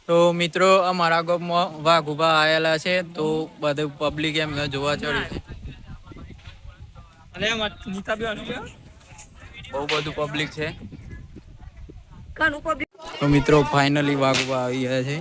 તો મિત્રો અમારા ગામમાં વાઘ ઉભા આવેલા છે તો બધું પબ્લિક એમને જોવા ચડ્યું છે અને બહુ બધું પબ્લિક છે તો મિત્રો ફાઇનલી વાઘ ઉભા આવી ગયા છે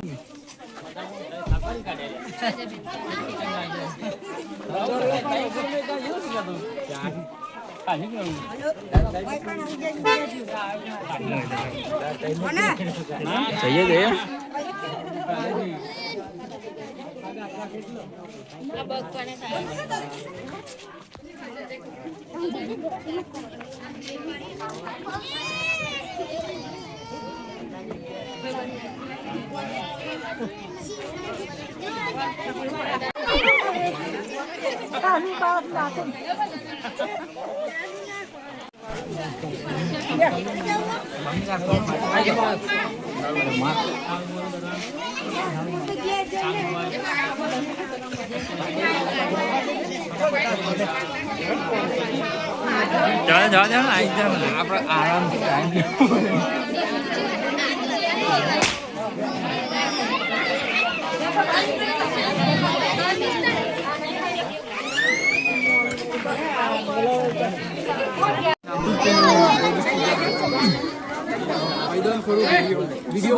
वीडियो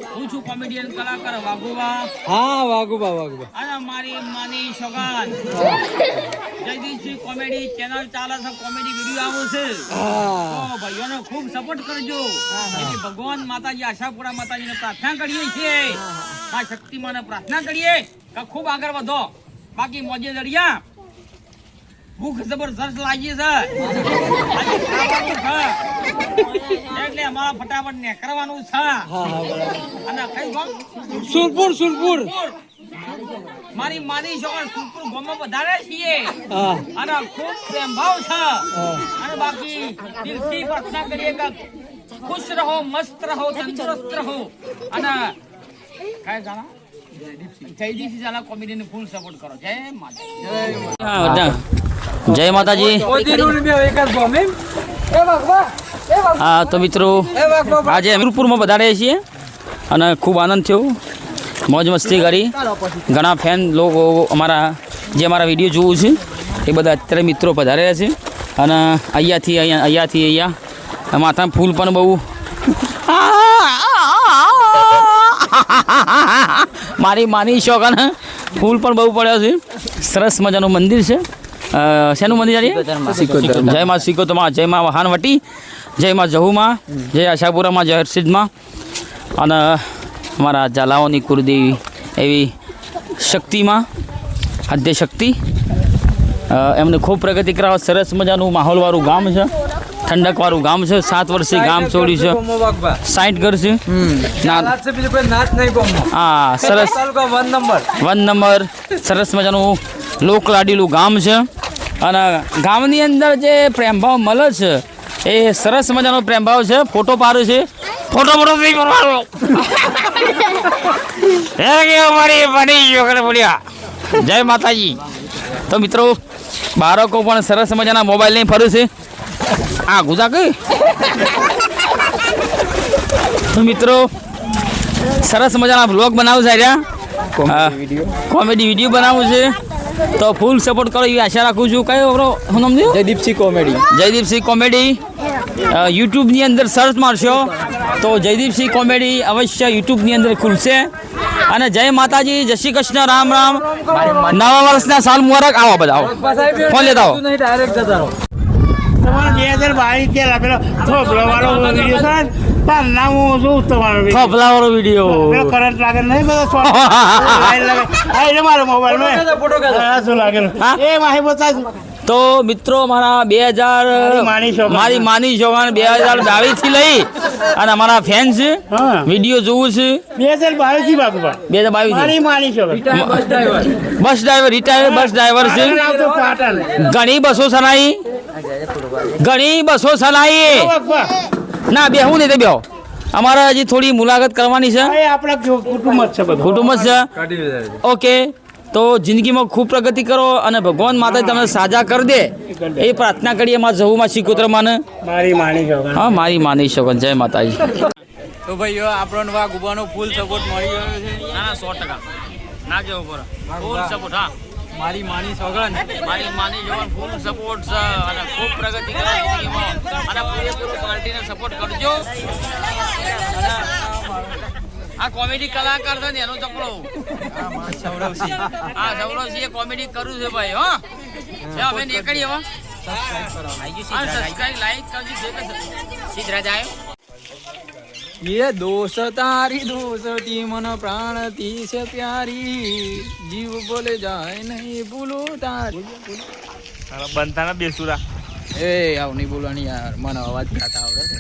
હું કોમેડિયન કલાકાર વાઘુબા हाँ वाघुबा वाघुबा અને મારી માની સોગાન જયદીપસિંહ કોમેડી ચેનલ ચાલે છે કોમેડી વિડીયો આવે છે તો ભાઈઓને ખૂબ સપોર્ટ કરજો એની ભગવાન માતાજી આશાપુરા માતાજીને પ્રાર્થના કરીએ છીએ આ શક્તિમાને પ્રાર્થના કરીએ કે ખૂબ આગળ વધો બાકી મોજે દરિયા ભૂખ જબરદસ્ત લાગી છે એટલે અમારા ફટાફટ ને કરવાનું છે અને કઈ ગામ सुरपुर सुरपुर મારી માની છોકર સુરપુર ગામમાં વધારે છીએ અને ખૂબ પ્રેમ ભાવ છે અને બાકી દિલથી પ્રાર્થના કરીએ કે ખુશ રહો મસ્ત રહો તંદુરસ્ત રહો અને કાય જાણા જયદીપસિંહ ઝાલા કોમેડીને ફૂલ સપોર્ટ કરો જય માતા જય માતાજી હા તો મિત્રો આજે અમીરપુરમાં વધારે છીએ અને ખૂબ આનંદ થયો મોજ મસ્તી કરી ઘણા ફેન લોકો અમારા જે અમારા વિડીયો જોવું છે એ બધા અત્યારે મિત્રો પધારેલા છે અને અહીંયાથી માથામાં ફૂલ પણ બહુ મારી માની શોખ અને ફૂલ પણ બહુ પડ્યો છે સરસ મજાનું મંદિર છે શેનું મંદિર છે જય માં સિકોતમાં જય માં વહાનવટી જય માં જહુમાં જય આશાપુરામાં જય હર્ષિદમાં અને અમારા ઝાલાઓની કુળદેવી એવી શક્તિમાં આદ્ય શક્તિ એમને ખૂબ પ્રગતિ કરાવે સરસ મજાનું માહોલવાળું ગામ છે ઠંડકવાળું ગામ છે 7 વર્ષથી ગામ છોડ્યું છે 60 ઘર છે હા સરસ 1 નંબર સરસ મજાનું લોકલાડીલું ગામ છે અને ગામની અંદર જે પ્રેમભાવ મળે છે એ સરસ મજાનો પ્રેમભાવ છે ફોટો પાડે છે ફોટો નહીં કરવાનો જય માતાજી તો મિત્રો બાળકો પણ સરસ મજાના મોબાઈલ લઈને ફરે છે આ ગુજા કઈ તો મિત્રો સરસ મજાના બ્લોગ બનાવું છે કોમેડી વિડીયો બનાવવું છે તો ફૂલ સપોર્ટ કરો એવી આશા રાખું છું કયો શું નામ થયું જયદીપસિંહ કોમેડી યુટ્યુબની અંદર સર્ચ મારશો તો જયદીપસિંહ કોમેડી અવશ્ય યુટ્યુબની અંદર ખુલશે અને જય માતાજી જય શ્રી કૃષ્ણ રામ રામ નવા વર્ષના સાલ મુબારક આવો બધા ફોન લેતા આવો તમારે 2022 કે પેલો થોપલો વાળો વિડીયો છે તાર નામ હું જોઉં તમારો થોપલા વાળો વિડીયો કરંટ લાગે નહીં બધો લાગે મારો મોબાઈલ મેં શું લાગે એ માહી બતાવ તો મિત્રો મારા 2000 મારી માની શોખાન 2022 થી લઈ અને અમારા ફેન છે વિડીયો જોવું છે 2022 થી બાપા 2022 મારી માની શોખાન bus driver retired bus driver છે ઘણી બસો ચલાવી ના બેહું નહીં તો બેહો અમારે હજી થોડી મુલાકાત કરવાની છે આપણા કુટુંબ જ છે ઓકે તો જિંદગીમાં ખૂબ પ્રગતિ કરો અને ભગવાન માતા તમને સાજા કરી દે એ પ્રાર્થના કરીએ માં જહુમાં શિકોત્રમાં. મારી માની છોકરા હા મારી માની શકો. જય માતાજી. તો ભાઈઓ આપણને વાઘ ઉભાનો ફૂલ સપોર્ટ મળી ગયો છે. ના ના 100% ના કેવો પર ફૂલ સપોર્ટ. હા મારી માની સોગન મારી માની જવાન ફૂલ સપોર્ટ છે અને ખૂબ પ્રગતિ કરે જિંદગીમાં અને પૂરેપૂરો પાર્ટીને સપોર્ટ કરજો. અને આ કોમેડી કલાકાર છે ને એનો ચકડો સૌરવસિંહ હા સૌરવસિંહ કોમેડી કર્યું છે ભાઈ. હા હવે નીકળી હવે સબસ્ક્રાઇબ લાઈક કરજો. સીધરા જાય ये दोष तारी दोषती मन प्राणती से प्यारी जीव बोले जाए नहीं भूलो तारी. બનતા ના બેસુરા એ આવ નહીં બોલવાની યાર, મને અવાજ ખાતા આવડે છે.